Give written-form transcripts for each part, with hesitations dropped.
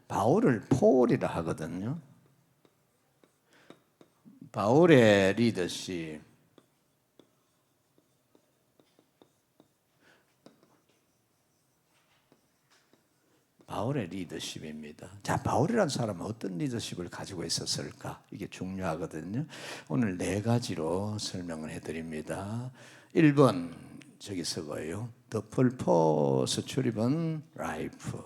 바울을 폴이라 하거든요. 바울의 리더십, 바울의 리더십입니다. 자, 바울이라는 사람은 어떤 리더십을 가지고 있었을까? 이게 중요하거든요. 오늘 네 가지로 설명을 해드립니다. 1번 저기 쓰고요. The purpose driven life,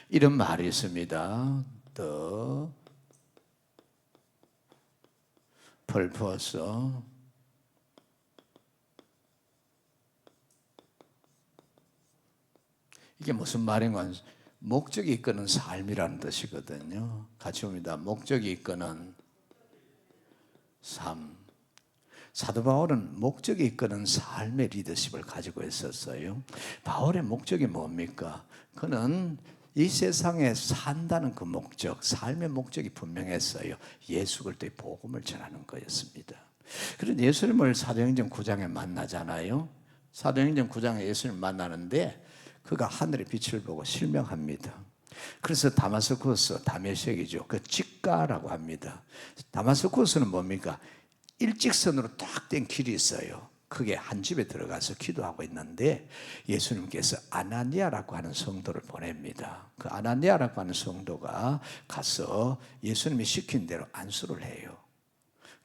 이런 말이 있습니다. The purpose 이게 무슨 말인가? 목적이 이끄는 삶이라는 뜻이거든요. 같이 봅니다. 목적이 이끄는 삶. 사도 바울은 목적이 이끄는 삶의 리더십을 가지고 있었어요. 바울의 목적이 뭡니까? 그는 이 세상에 산다는 그 목적, 삶의 목적이 분명했어요. 예수 그리스도의 복음을 전하는 거였습니다. 그래서 예수님을 사도행전 9장에 만나잖아요. 사도행전 9장에 예수님을 만나는데 그가 하늘의 빛을 보고 실명합니다. 그래서 다마스쿠스, 다메섹이죠. 그 직가라고 합니다. 다마스쿠스는 뭡니까? 일직선으로 딱 된 길이 있어요. 그게 한 집에 들어가서 기도하고 있는데 예수님께서 아나니아라고 하는 성도를 보냅니다. 그 아나니아라고 하는 성도가 가서 예수님이 시킨 대로 안수를 해요.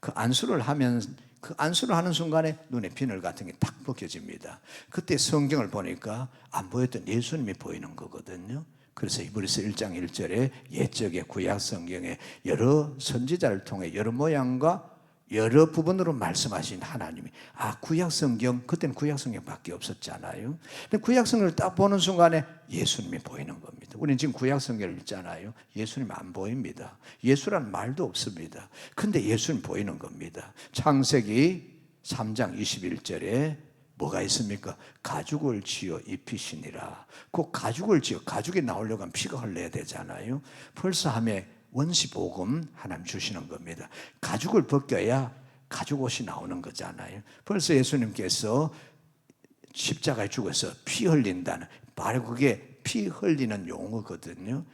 그 안수를 하는 순간에 눈에 비늘 같은 게 탁 벗겨집니다. 그때 성경을 보니까 안 보였던 예수님이 보이는 거거든요. 그래서 히브리서 1장 1절에 옛적의 구약 성경에 여러 선지자를 통해 여러 모양과 여러 부분으로 말씀하신 하나님이 구약 성경, 그때는 구약 성경밖에 없었잖아요. 근데 구약 성경을 딱 보는 순간에 예수님이 보이는 겁니다. 우리는 지금 구약 성경을 읽잖아요. 예수님 안 보입니다. 예수라는 말도 없습니다. 근데 예수님 보이는 겁니다. 창세기 3장 21절에 뭐가 있습니까? 가죽을 지어 입히시니라. 그 가죽을 지어, 가죽이 나오려고 하면 피가 흘러야 되잖아요. 벌써 하면 원시복음 하나님 주시는 겁니다. 가죽을 벗겨야 가죽 옷이 나오는 거잖아요. 벌써 예수님께서 십자가에 죽어서 피 흘린다는, 바로 그게 피 흘리는 용어거든요.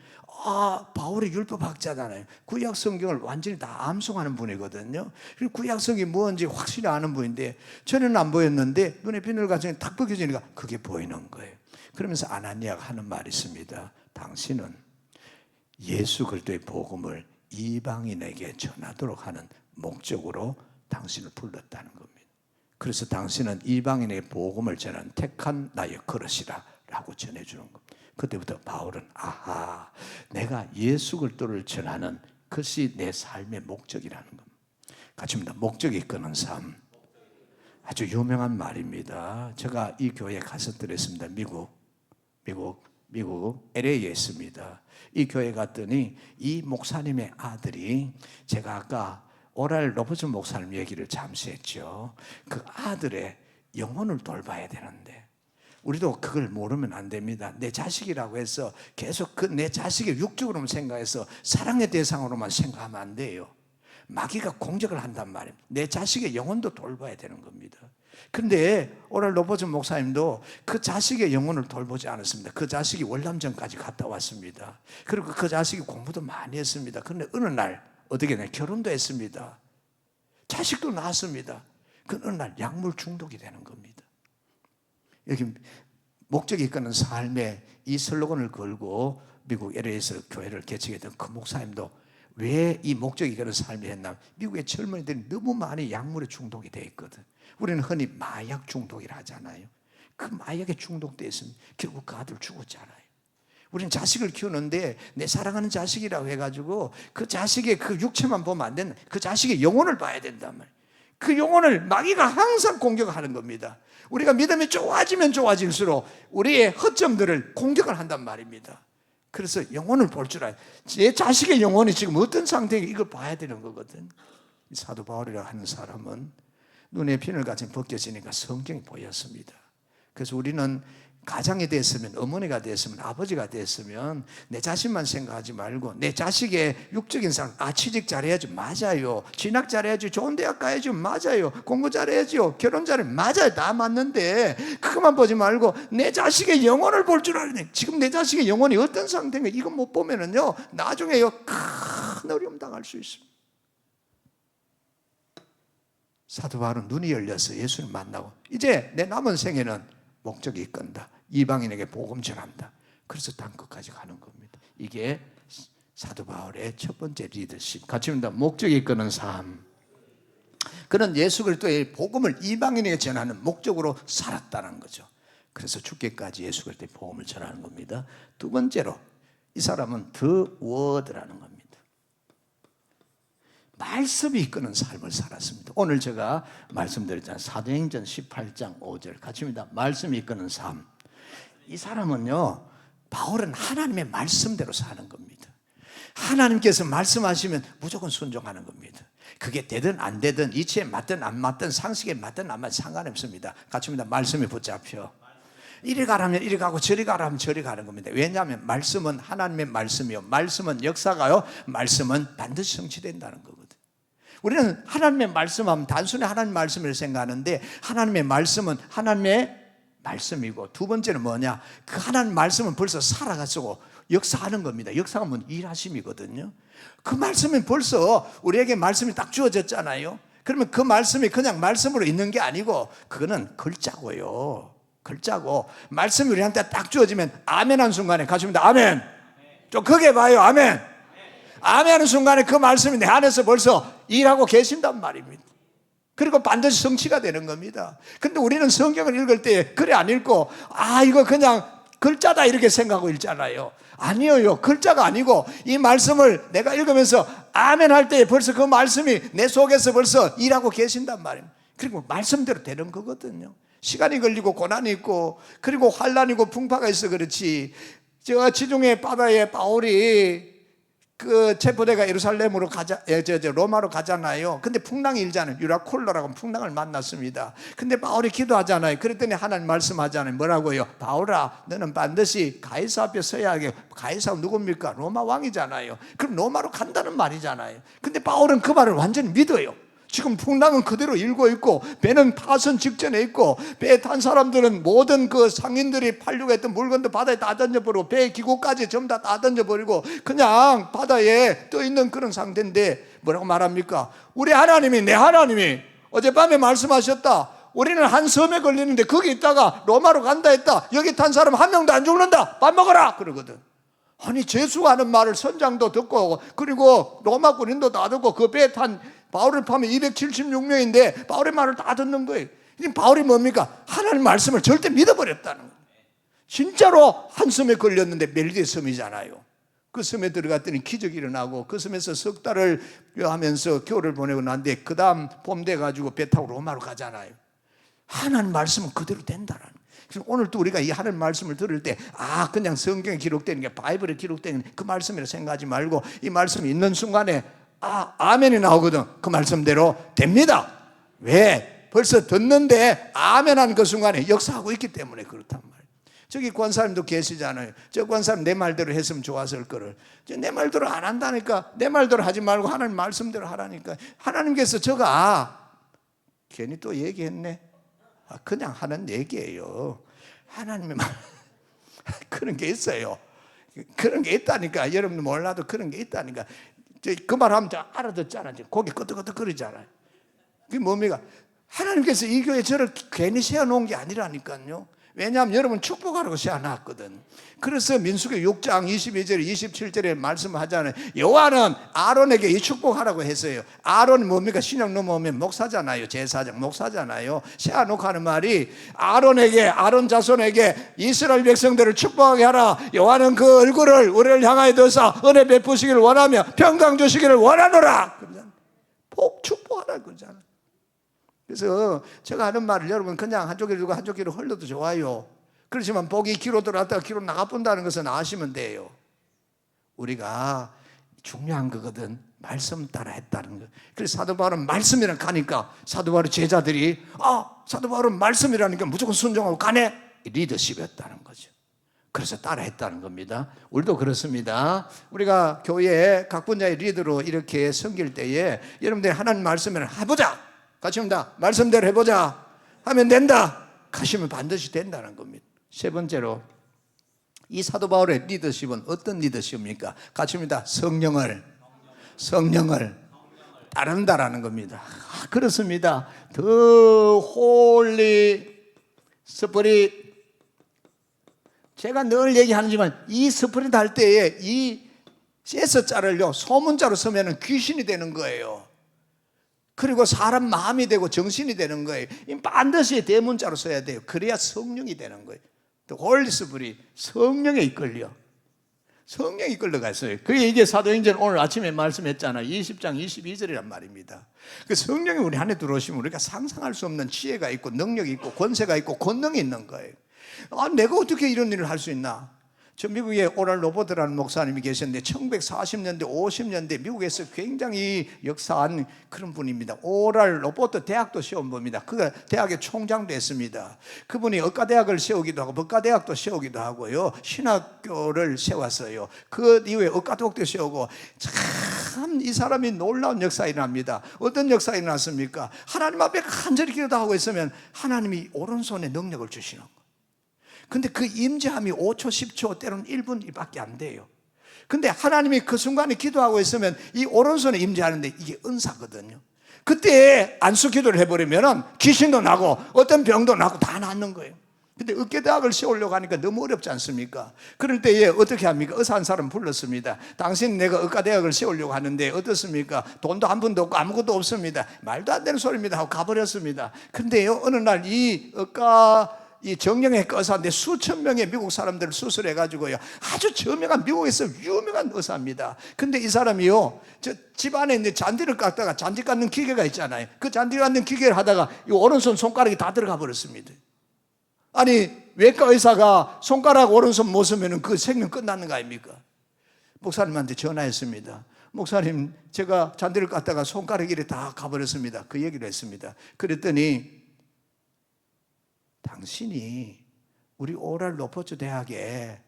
바울이 율법학자잖아요. 구약 성경을 완전히 다 암송하는 분이거든요. 그리고 구약 성경이 뭔지 확실히 아는 분인데 전에는 안 보였는데 눈에 비늘 같은 게 탁 벗겨지니까 그게 보이는 거예요. 그러면서 아나니아가 하는 말이 있습니다. 당신은 예수 그리스도의 복음을 이방인에게 전하도록 하는 목적으로 당신을 불렀다는 겁니다. 그래서 당신은 이방인에게 복음을 전하는 택한 나의 그릇이라 라고 전해주는 겁니다. 그때부터 바울은 내가 예수 그리스도를 전하는 것이 내 삶의 목적이라는 겁니다. 같이 합니다. 목적이 이끄는 삶. 아주 유명한 말입니다. 제가 이 교회에 가서 들었습니다. 미국 LA에 있습니다. 이 교회 갔더니 이 목사님의 아들이, 제가 아까 오랄 로버츠 목사님 얘기를 잠시 했죠. 그 아들의 영혼을 돌봐야 되는데 우리도 그걸 모르면 안 됩니다. 내 자식이라고 해서 계속 내 자식의 육적으로만 생각해서 사랑의 대상으로만 생각하면 안 돼요. 마귀가 공격을 한단 말이에요. 내 자식의 영혼도 돌봐야 되는 겁니다. 그런데 오늘 로버츠 목사님도 그 자식의 영혼을 돌보지 않았습니다. 그 자식이 월남전까지 갔다 왔습니다. 그리고 그 자식이 공부도 많이 했습니다. 그런데 어느 날 어떻게 결혼도 했습니다. 자식도 낳았습니다. 그 어느 날 약물 중독이 되는 겁니다. 여기 목적이 이끄는 삶에 이 슬로건을 걸고 미국 LA에서 교회를 개척했던 그 목사님도 왜 이 목적이 이끄는 삶을 했나? 미국의 젊은이들이 너무 많이 약물에 중독이 돼 있거든. 우리는 흔히 마약 중독이라 하잖아요. 그 마약에 중독돼 있으면 결국 그 아들 죽었잖아요. 우리는 자식을 키우는데 내 사랑하는 자식이라고 해가지고 그 자식의 그 육체만 보면 안 된다. 그 자식의 영혼을 봐야 된단 말이에요. 그 영혼을 마귀가 항상 공격하는 겁니다. 우리가 믿음이 좋아지면 좋아질수록 우리의 허점들을 공격을 한단 말입니다. 그래서 영혼을 볼 줄 알아요. 제 자식의 영혼이 지금 어떤 상태인가 이걸 봐야 되는 거거든. 사도 바울이라고 하는 사람은 눈에 비늘 같이 벗겨지니까 성경이 보였습니다. 그래서 우리는 가장이 됐으면, 어머니가 됐으면, 아버지가 됐으면 내 자신만 생각하지 말고 내 자식의 육적인 삶, 취직 잘해야지, 맞아요. 진학 잘해야지, 좋은 대학 가야지, 맞아요. 공부 잘해야지요, 결혼 잘해, 맞아요. 다 맞는데 그것만 보지 말고 내 자식의 영혼을 볼 줄 알아야 돼. 지금 내 자식의 영혼이 어떤 상태인가 이거 못 보면은요 나중에요 큰 어려움 당할 수 있습니다. 사도 바울은 눈이 열려서 예수를 만나고 이제 내 남은 생에는 목적이 있건다. 이방인에게 복음 전한다. 그래서 땅끝까지 가는 겁니다. 이게 사도 바울의 첫 번째 리더십. 같이 합니다. 목적이 이끄는 삶. 그는 예수 그리스도의 복음을 이방인에게 전하는 목적으로 살았다는 거죠. 그래서 죽기까지 예수 그리스도의 복음을 전하는 겁니다. 두 번째로 이 사람은 The Word라는 겁니다. 말씀이 이끄는 삶을 살았습니다. 오늘 제가 말씀드렸잖아요. 사도행전 18장 5절 같이 합니다. 말씀이 이끄는 삶. 이 사람은요, 바울은 하나님의 말씀대로 사는 겁니다. 하나님께서 말씀하시면 무조건 순종하는 겁니다. 그게 되든 안 되든, 이치에 맞든 안 맞든, 상식에 맞든 안 맞든 상관없습니다. 같이 합니다. 말씀이 붙잡혀. 이리 가라면 이리 가고 저리 가라면 저리 가는 겁니다. 왜냐하면 말씀은 하나님의 말씀이요, 말씀은 역사가요, 말씀은 반드시 성취된다는 거거든요. 우리는 하나님의 말씀하면 단순히 하나님의 말씀을 생각하는데 하나님의 말씀은 하나님의 말씀이고, 두 번째는 뭐냐, 그 하나님 말씀은 벌써 살아가지고 역사하는 겁니다. 역사가 뭐 일하심이거든요. 그 말씀은 벌써 우리에게 말씀이 딱 주어졌잖아요. 그러면 그 말씀이 그냥 말씀으로 있는 게 아니고 그거는 글자고요. 글자고 말씀이 우리한테 딱 주어지면 아멘 하는 순간에 가십니다. 아멘. 좀 크게 봐요. 아멘. 아멘 하는 순간에 그 말씀이 내 안에서 벌써 일하고 계신단 말입니다. 그리고 반드시 성취가 되는 겁니다. 근데 우리는 성경을 읽을 때 그래 안 읽고 이거 그냥 글자다 이렇게 생각하고 읽잖아요. 아니에요. 글자가 아니고 이 말씀을 내가 읽으면서 아멘 할 때 벌써 그 말씀이 내 속에서 벌써 일하고 계신단 말입니다. 그리고 말씀대로 되는 거거든요. 시간이 걸리고 고난이 있고 그리고 환란이고 풍파가 있어 그렇지. 저 지중해 바다에 바울이 그 체포대가 예루살렘으로 로마로 가잖아요. 근데 풍랑이 일잖아요. 유라콜로라고 풍랑을 만났습니다. 근데 바울이 기도하잖아요. 그랬더니 하나님 말씀하잖아요. 뭐라고요? 바울아, 너는 반드시 가이사 앞에 서야 하게. 가이사가 누굽니까? 로마 왕이잖아요. 그럼 로마로 간다는 말이잖아요. 근데 바울은 그 말을 완전히 믿어요. 지금 풍랑은 그대로 일고 있고 배는 파선 직전에 있고 배에 탄 사람들은 모든 그 상인들이 팔려고 했던 물건도 바다에 다 던져버리고 배 기구까지 전부 다 던져버리고 그냥 바다에 떠 있는 그런 상태인데 뭐라고 말합니까? 우리 하나님이, 내 하나님이 어젯밤에 말씀하셨다. 우리는 한 섬에 걸리는데 거기 있다가 로마로 간다 했다. 여기 탄 사람 한 명도 안 죽는다. 밥 먹어라 그러거든. 아니 제수가 하는 말을 선장도 듣고 그리고 로마 군인도 다 듣고 그 배에 탄 바울을 포함해 276명인데 바울의 말을 다 듣는 거예요. 바울이 뭡니까? 하나님 말씀을 절대 믿어버렸다는 거예요. 진짜로 한 섬에 걸렸는데 멜디의 섬이잖아요. 그 섬에 들어갔더니 기적이 일어나고 그 섬에서 석 달을 하면서 겨울을 보내고 난데 그 다음 봄 돼가지고 배 타고 로마로 가잖아요. 하나님 말씀은 그대로 된다는 거예요. 그래서 오늘 또 우리가 이 하나님 말씀을 들을 때 그냥 성경에 기록되는 게 바이블에 기록되는 그 말씀이라 생각하지 말고 이 말씀이 있는 순간에 아멘이 나오거든. 그 말씀대로 됩니다. 왜? 벌써 듣는데 아멘 하는 그 순간에 역사하고 있기 때문에 그렇단 말이에요. 저기 권사님도 계시잖아요. 저 권사님 내 말대로 했으면 좋았을 거를 내 말대로 안 한다니까. 내 말대로 하지 말고 하나님 말씀대로 하라니까. 하나님께서 저가 괜히 또 얘기했네. 그냥 하는 얘기예요. 하나님의 말 그런 게 있어요. 그런 게 있다니까. 여러분들 몰라도 그런 게 있다니까. 그 말하면 알아듣잖아요. 고개 끄덕끄덕 거리잖아요. 그게 뭡니까? 하나님께서 이 교회 저를 괜히 세워놓은 게 아니라니까요. 왜냐하면 여러분 축복하라고 세워놨거든. 그래서 민수기 6장 22절 27절에 말씀하잖아요. 여호와는 아론에게 이 축복하라고 했어요. 아론이 뭡니까? 신약 넘어오면 목사잖아요. 제사장 목사잖아요. 세워놓고 하는 말이 아론에게, 아론 자손에게 이스라엘 백성들을 축복하게 하라. 여호와는 그 얼굴을 우리를 향하여 드사 은혜 베푸시기를 원하며 평강 주시기를 원하노라. 복 축복하라 그러잖아요. 그래서 제가 하는 말을 여러분 그냥 한쪽 귀로 들고 한쪽 귀로 흘러도 좋아요. 그렇지만 복이 귀로 들어왔다가 귀로 나가본다는 것은 아시면 돼요. 우리가 중요한 거거든. 말씀 따라 했다는 거. 그래서 사도 바울은 말씀이랑 가니까 사도 바울의 제자들이 사도 바울은 말씀이라니까 무조건 순종하고 가네. 리더십이었다는 거죠. 그래서 따라했다는 겁니다. 우리도 그렇습니다. 우리가 교회 각 분야의 리더로 이렇게 섬길 때에 여러분들이 하나님 말씀을 해보자, 같이 합니다. 말씀대로 해보자 하면 된다, 가시면 반드시 된다는 겁니다. 세 번째로 이 사도 바울의 리더십은 어떤 리더십입니까? 같이 합니다. 성령을 따른다라는 겁니다. 그렇습니다. The Holy Spirit. 제가 늘 얘기하지만 이 스프린트 할 때에 이 S자를요 소문자로 쓰면 귀신이 되는 거예요. 그리고 사람 마음이 되고 정신이 되는 거예요. 반드시 대문자로 써야 돼요. 그래야 성령이 되는 거예요. 홀리 스프릿, 성령에 이끌려. 성령이 이끌려가 있어요. 그게 이제 사도행전 오늘 아침에 말씀했잖아요. 20장 22절이란 말입니다. 그 성령이 우리 안에 들어오시면 우리가 상상할 수 없는 지혜가 있고 능력이 있고 권세가 있고 권능이 있는 거예요. 내가 어떻게 이런 일을 할 수 있나? 저 미국에 오랄 로버트라는 목사님이 계셨는데 1940년대 50년대 미국에서 굉장히 역사한 그런 분입니다. 오랄 로버트 대학도 시험 봅니다. 그가 대학의 총장도 했습니다. 그분이 의과대학을 세우기도 하고 법과대학도 세우기도 하고요, 신학교를 세웠어요. 그 이후에 의과대학도 세우고, 참 이 사람이 놀라운 역사 일어납니다. 어떤 역사 일어났습니까? 하나님 앞에 간절히 기도하고 있으면 하나님이 오른손에 능력을 주시는 거예요. 근데 그 임재함이 5초, 10초, 때로는 1분밖에 안 돼요. 근데 하나님이 그 순간에 기도하고 있으면 이 오른손에 임재하는데 이게 은사거든요. 그때 안수 기도를 해버리면 귀신도 나고 어떤 병도 나고 다 낫는 거예요. 근데 의과대학을 세우려고 하니까 너무 어렵지 않습니까? 그럴 때에 어떻게 합니까? 의사 한 사람 불렀습니다. 당신 내가 의과대학을 세우려고 하는데 어떻습니까? 돈도 한 푼도 없고 아무것도 없습니다. 말도 안 되는 소리입니다 하고 가버렸습니다. 근데요, 어느 날 이 정형외과 의사인데 수천 명의 미국 사람들을 수술해가지고요, 아주 저명한 미국에서 유명한 의사입니다. 근데 이 사람이요, 저 집안에 있는 잔디를 깎다가 잔디 깎는 기계가 있잖아요. 그 잔디 깎는 기계를 하다가 이 오른손 손가락이 다 들어가 버렸습니다. 아니, 외과 의사가 손가락 오른손 못 쓰면 그 생명 끝나는 거 아닙니까? 목사님한테 전화했습니다. 목사님, 제가 잔디를 깎다가 손가락이 다 가버렸습니다. 그 얘기를 했습니다. 그랬더니 당신이 우리 오랄 로버트 대학에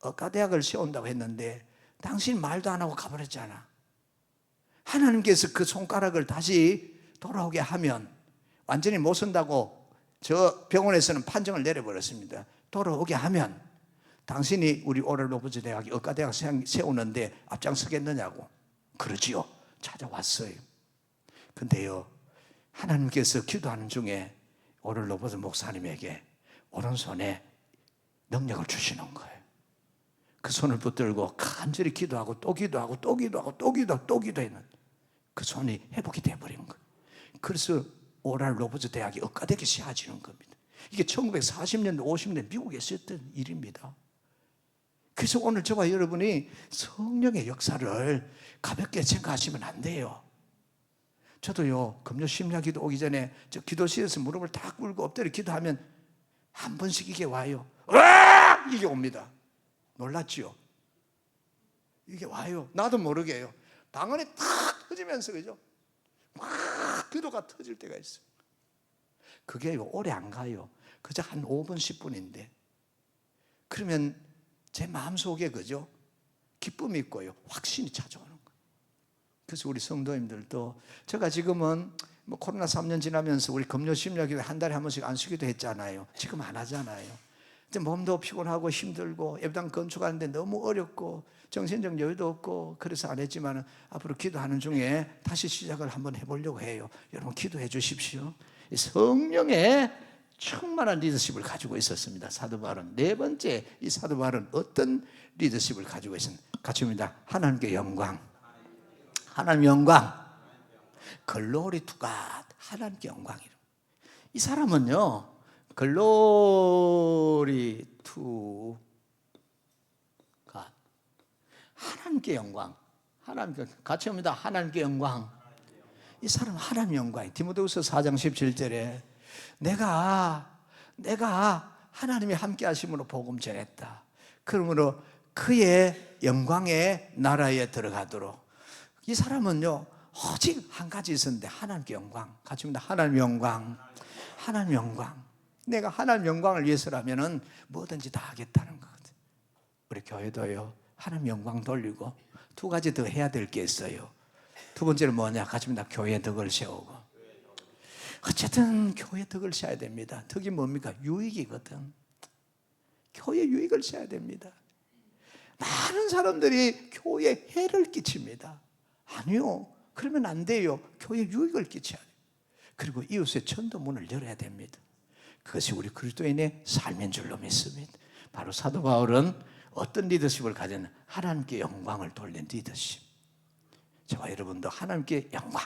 의과대학을 세운다고 했는데 당신 말도 안 하고 가버렸잖아. 하나님께서 그 손가락을 다시 돌아오게 하면, 완전히 못 쓴다고 저 병원에서는 판정을 내려버렸습니다. 돌아오게 하면 당신이 우리 오랄 로버트 대학에 의과대학 세우는데 앞장서겠느냐고. 그러지요. 찾아왔어요. 근데요, 하나님께서 기도하는 중에 오랄 로버트 목사님에게 오른손에 능력을 주시는 거예요. 그 손을 붙들고 간절히 기도하고 또 기도하고 또 기도하고 또 기도하고 또 기도했는데 그 손이 회복이 돼버린 거예요. 그래서 오랄 로버트 대학이 의과대학이 세워지는 겁니다. 이게 1940년대 50년대 미국에 있었던 일입니다. 그래서 오늘 저와 여러분이 성령의 역사를 가볍게 생각하시면 안 돼요. 저도요, 금요 심야기도 오기 전에 저 기도실에서 무릎을 딱 꿇고 엎드려 기도하면 한 번씩 이게 와요. 으악! 이게 옵니다. 놀랐지요? 이게 와요. 나도 모르게요. 방 안에 탁 터지면서, 그죠? 막 기도가 터질 때가 있어요. 그게 오래 안 가요. 그저 한 5분, 10분인데. 그러면 제 마음속에, 그죠? 기쁨이 있고요, 확신이 찾아오는 거예요. 그래서 우리 성도님들도, 제가 지금은 뭐 코로나 3년 지나면서 우리 금요 심야기도 한 달에 한 번씩 안수기도 했잖아요. 지금 안 하잖아요. 이제 몸도 피곤하고 힘들고 예배당 건축하는데 너무 어렵고 정신적 여유도 없고 그래서 안 했지만 앞으로 기도하는 중에 다시 시작을 한번 해보려고 해요. 여러분 기도해 주십시오. 성령의 충만한 리더십을 가지고 있었습니다. 사도 바울은. 네 번째, 이 사도 바울은 어떤 리더십을 가지고 있습니다. 같이 합니다. 하나님께 영광. 하나님 영광. 글로리 투 갓. 하나님께 영광이로. 이 사람은요, 글로리 투 갓. 하나님께 영광. 하나님께, 같이 합니다. 하나님께 영광. 이 사람은 하나님 영광이. 디모데후서 4장 17절에 내가 하나님이 함께 하심으로 복음 전했다. 그러므로 그의 영광의 나라에 들어가도록. 이 사람은요, 오직 한 가지 있었는데 하나님께 영광. 같이 합니다. 하나님 영광. 하나님 영광. 내가 하나님 영광을 위해서라면은 뭐든지 다 하겠다는 거거든. 우리 교회도요, 하나님 영광 돌리고 두 가지 더 해야 될 게 있어요. 두 번째는 뭐냐? 같이 다 교회 덕을 세우고. 어쨌든 교회 덕을 세워야 됩니다. 덕이 뭡니까? 유익이거든. 교회 유익을 세워야 됩니다. 많은 사람들이 교회에 해를 끼칩니다. 아니요, 그러면 안 돼요. 교회 유익을 끼쳐야 돼요. 그리고 이웃의 전도문을 열어야 됩니다. 그것이 우리 그리스도인의 삶인 줄로 믿습니다. 바로 사도 바울은 어떤 리더십을 가졌나? 하나님께 영광을 돌린 리더십. 저와 여러분도 하나님께 영광,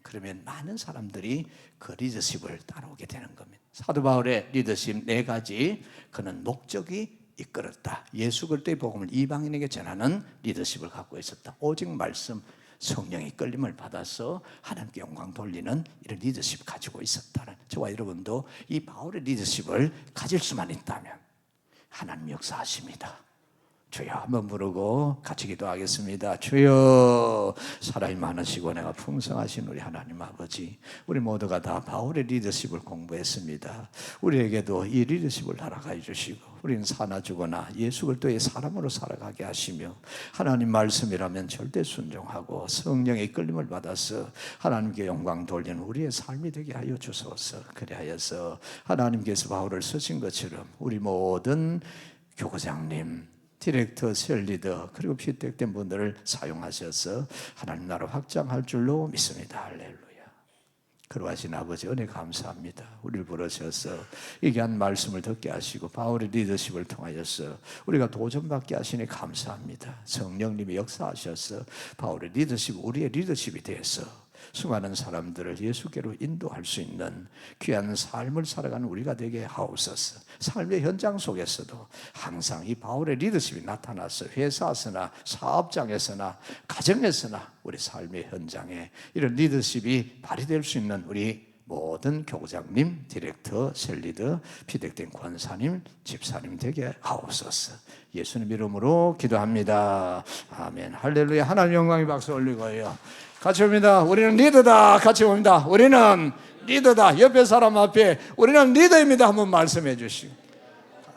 그러면 많은 사람들이 그 리더십을 따라오게 되는 겁니다. 사도 바울의 리더십 4가지, 그는 목적이 이끌었다. 예수 그리스도의 복음을 이방인에게 전하는 리더십을 갖고 있었다. 오직 말씀, 성령의 이끌림을 받아서 하나님께 영광 돌리는 이런 리더십을 가지고 있었다는, 저와 여러분도 이 바울의 리더십을 가질 수만 있다면 하나님 역사하십니다. 주여 한번 부르고 같이 기도하겠습니다. 주여, 사랑이 많으시고 내가 풍성하신 우리 하나님 아버지, 우리 모두가 다 바울의 리더십을 공부했습니다. 우리에게도 이 리더십을 따라가 주시고, 우리는 사나 죽거나 예수 그리스도의 사람으로 살아가게 하시며, 하나님 말씀이라면 절대 순종하고 성령의 이끌림을 받아서 하나님께 영광 돌리는 우리의 삶이 되게 하여 주소서. 그리하여서 하나님께서 바울을 쓰신 것처럼 우리 모든 교구장님, 디렉터, 셀리더, 그리고 피택된 분들을 사용하셔서 하나님 나라 확장할 줄로 믿습니다. 할렐루야. 그러하신 아버지 은혜 감사합니다. 우리를 부르셔서 이기한 말씀을 듣게 하시고 바울의 리더십을 통하여서 우리가 도전받게 하시니 감사합니다. 성령님이 역사하셔서 바울의 리더십, 우리의 리더십이 되어서 수많은 사람들을 예수께로 인도할 수 있는 귀한 삶을 살아가는 우리가 되게 하옵소서. 삶의 현장 속에서도 항상 이 바울의 리더십이 나타나서 회사에서나 사업장에서나 가정에서나 우리 삶의 현장에 이런 리더십이 발휘될 수 있는 우리 모든 교장님, 디렉터, 셀리더, 피택된 권사님, 집사님 되게 하옵소서. 예수님 이름으로 기도합니다. 아멘. 할렐루야. 하나님 영광의 박수 올리고요. 같이 옵니다. 우리는 리더다. 같이 옵니다. 우리는 리더다. 옆에 사람 앞에 우리는 리더입니다. 한번 말씀해 주시고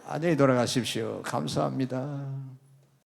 안녕히 돌아가십시오. 감사합니다.